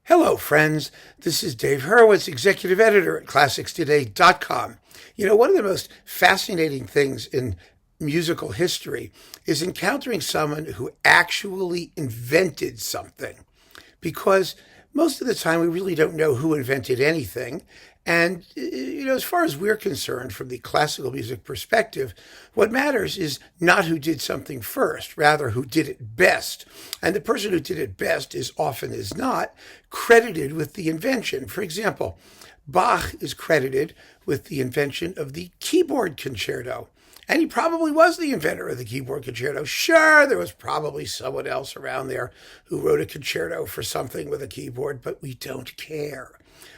Hello, friends. This is Dave Hurwitz, executive editor at ClassicsToday.com. You know, one of the most fascinating things in musical history is encountering someone who actually invented something, because most of the time we really don't know who invented anything. And, as far as we're concerned, from the classical music perspective, what matters is not who did something first, rather who did it best. And the person who did it best is often as not credited with the invention. For example, Bach is credited with the invention of the keyboard concerto. And he probably was the inventor of the keyboard concerto. Sure, there was probably someone else around there who wrote a concerto for something with a keyboard, but we don't care.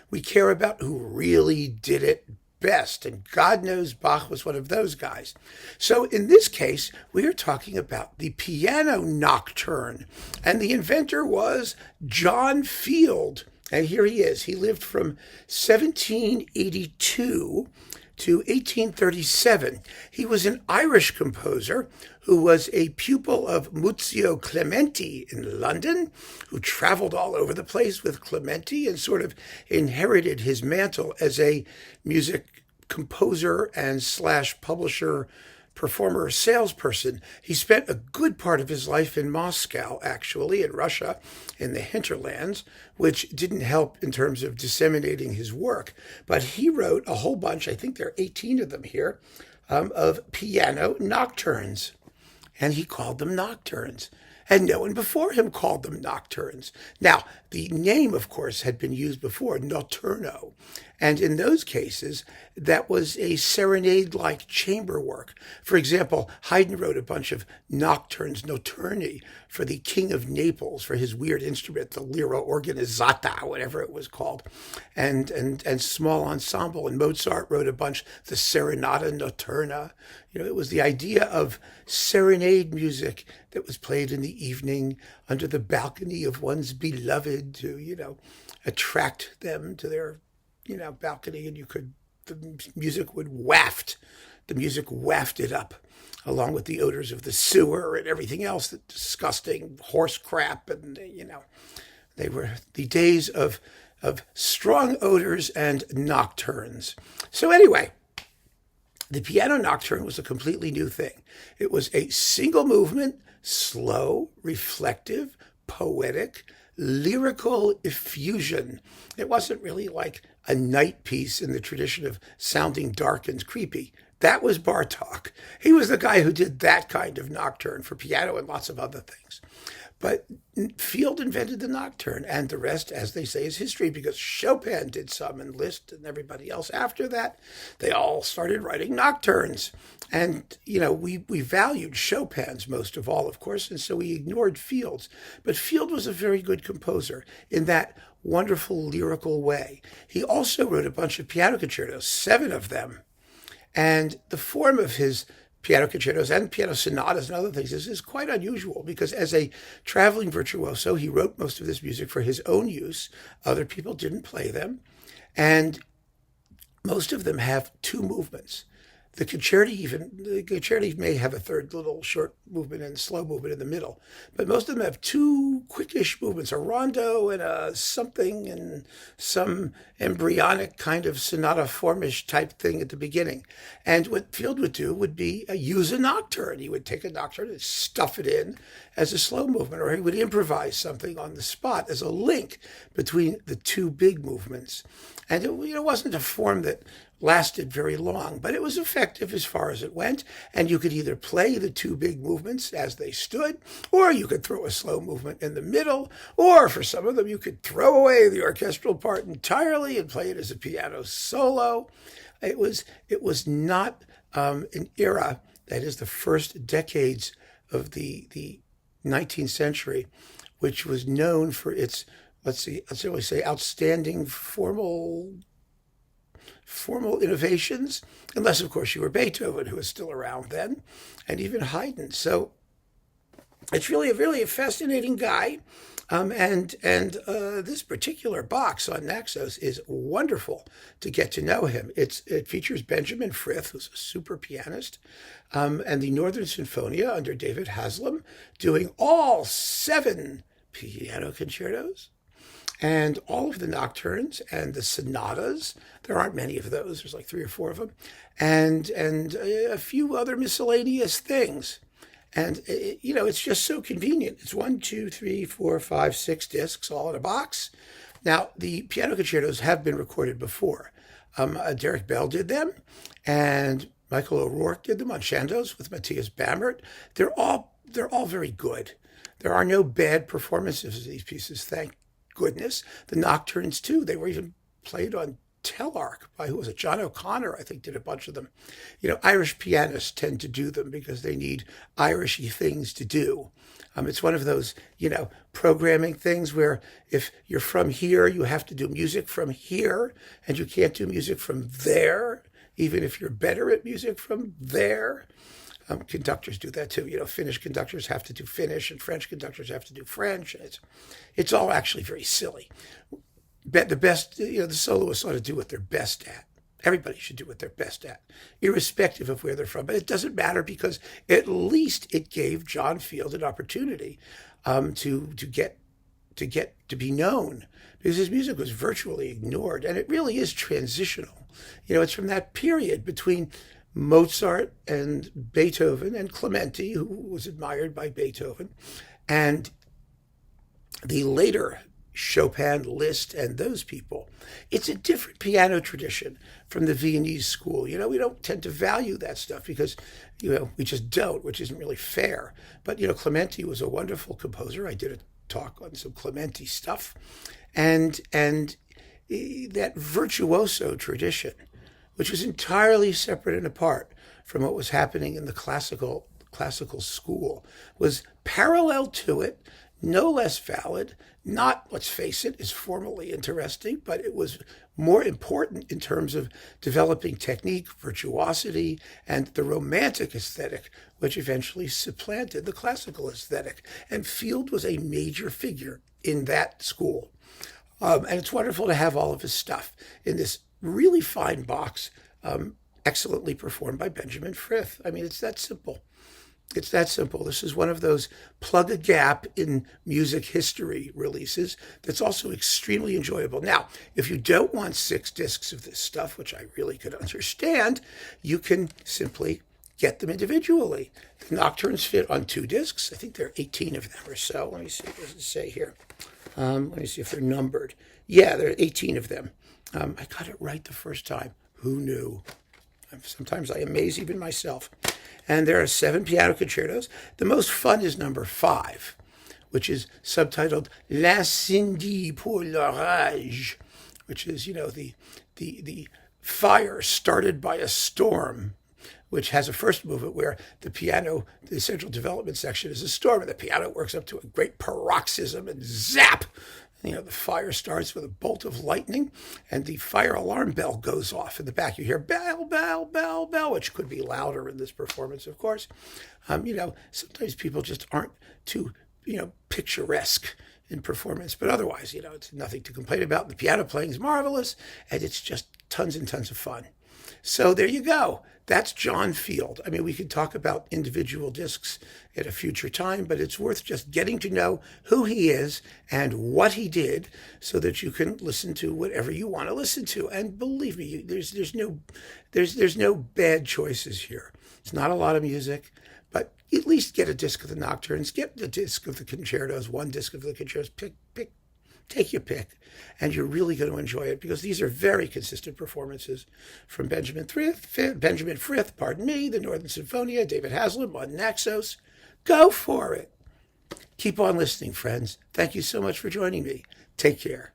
We care about who really did it best, and God knows Bach was one of those guys. So in this case, we are talking about the piano nocturne, and the inventor was John Field. And here he is. He lived from 1782 to 1837. He was an Irish composer who was a pupil of Muzio Clementi in London, who traveled all over the place with Clementi and sort of inherited his mantle as a music composer and slash publisher, performer, salesperson. He spent a good part of his life in Moscow, actually, in Russia, in the hinterlands, which didn't help in terms of disseminating his work. But he wrote a whole bunch, I think there are 18 of them here, of piano nocturnes. And he called them nocturnes. And no one before him called them nocturnes. Now, the name, of course, had been used before, notturno. And in those cases, that was a serenade-like chamber work. For example, Haydn wrote a bunch of nocturnes, notturni, for the King of Naples, for his weird instrument, the lira organizzata, whatever it was called, and small ensemble. And Mozart wrote a bunch, the Serenata Notturna. It was the idea of serenade music that was played in the evening under the balcony of one's beloved to, attract them to their, balcony, and the music would waft. The music wafted up, along with the odors of the sewer and everything else, the disgusting horse crap, and, they were the days of strong odors and nocturnes. So anyway, the piano nocturne was a completely new thing. It was a single movement, slow, reflective, poetic, lyrical effusion. It wasn't really like a night piece in the tradition of sounding dark and creepy. That was Bartók. He was the guy who did that kind of nocturne for piano and lots of other things. But Field invented the nocturne, and the rest, as they say, is history, because Chopin did some, and Liszt and everybody else after that. They all started writing nocturnes. And, we valued Chopin's most of all, of course, and so we ignored Field's. But Field was a very good composer in that wonderful lyrical way. He also wrote a bunch of piano concertos, 7 of them. And the form of his piano concertos and piano sonatas and other things is quite unusual, because as a traveling virtuoso, he wrote most of this music for his own use. Other people didn't play them. And most of them have 2 movements. The concerti may have a third little short movement and slow movement in the middle, but most of them have 2 quickish movements, a rondo and a something and some embryonic kind of sonata formish type thing at the beginning. And what Field would do would be use a nocturne. He would take a nocturne and stuff it in as a slow movement, or he would improvise something on the spot as a link between the 2 big movements. And it wasn't a form that lasted very long, but it was effective as far as it went. And you could either play the 2 big movements as they stood, or you could throw a slow movement in the middle, or for some of them, you could throw away the orchestral part entirely and play it as a piano solo. It was not an era, that is the first decades of the 19th century, which was known for its, let's always say, outstanding formal innovations, unless, of course, you were Beethoven, who was still around then, and even Haydn. So it's really a fascinating guy. And this particular box on Naxos is wonderful to get to know him. It features Benjamin Frith, who's a super pianist, and the Northern Sinfonia under David Haslam, doing all 7 piano concertos. And all of the Nocturnes and the Sonatas, there aren't many of those, there's like 3 or 4 of them, and a few other miscellaneous things. And, it's just so convenient. It's 1, 2, 3, 4, 5, 6 discs all in a box. Now, the piano concertos have been recorded before. Derek Bell did them, and Michael O'Rourke did them on Chandos with Matthias Bammert. They're all very good. There are no bad performances of these pieces, thank goodness. The Nocturnes, too, they were even played on Telarc by, who was it? John O'Connor, I think, did a bunch of them. Irish pianists tend to do them because they need Irishy things to do. It's one of those, programming things where if you're from here, you have to do music from here, and you can't do music from there, even if you're better at music from there. Conductors do that too. Finnish conductors have to do Finnish, and French conductors have to do French. And it's all actually very silly. The best, the soloists ought to do what they're best at. Everybody should do what they're best at, irrespective of where they're from. But it doesn't matter, because at least it gave John Field an opportunity to be known, because his music was virtually ignored, and it really is transitional. It's from that period between Mozart and Beethoven and Clementi, who was admired by Beethoven, and the later Chopin, Liszt, and those people. It's a different piano tradition from the Viennese school. We don't tend to value that stuff because, we just don't, which isn't really fair. But, Clementi was a wonderful composer. I did a talk on some Clementi stuff. And that virtuoso tradition, which was entirely separate and apart from what was happening in the classical school, was parallel to it, no less valid, not, let's face it, as formally interesting, but it was more important in terms of developing technique, virtuosity, and the romantic aesthetic, which eventually supplanted the classical aesthetic. And Field was a major figure in that school. And it's wonderful to have all of his stuff in this really fine box, excellently performed by Benjamin Frith. I mean, it's that simple. It's that simple. This is one of those plug a gap in music history releases that's also extremely enjoyable. Now, if you don't want 6 discs of this stuff, which I really could understand, you can simply get them individually. The Nocturnes fit on 2 discs. I think there are 18 of them or so. Let me see. What does it say here? Let me see if they're numbered. Yeah, there are 18 of them. I got it right the first time. Who knew? Sometimes I amaze even myself. And there are 7 piano concertos. The most fun is number 5, which is subtitled L'incendie pour l'orage, which is, the fire started by a storm, which has a first movement where the piano, the central development section is a storm, and the piano works up to a great paroxysm, and zap! The fire starts with a bolt of lightning, and the fire alarm bell goes off in the back. You hear bell, bell, bell, bell, which could be louder in this performance, of course. Sometimes people just aren't too, picturesque in performance, but otherwise, it's nothing to complain about. The piano playing is marvelous, and it's just tons and tons of fun. So there you go. That's John Field. I mean, we could talk about individual discs at a future time, but it's worth just getting to know who he is and what he did so that you can listen to whatever you want to listen to. And believe me, there's no bad choices here. It's not a lot of music, but at least get a disc of the Nocturnes, get the disc of the Concertos, 1 disc of the Concertos, take your pick, and you're really going to enjoy it, because these are very consistent performances from Benjamin Frith, the Northern Sinfonia, David Haslam on Naxos. Go for it. Keep on listening, friends. Thank you so much for joining me. Take care.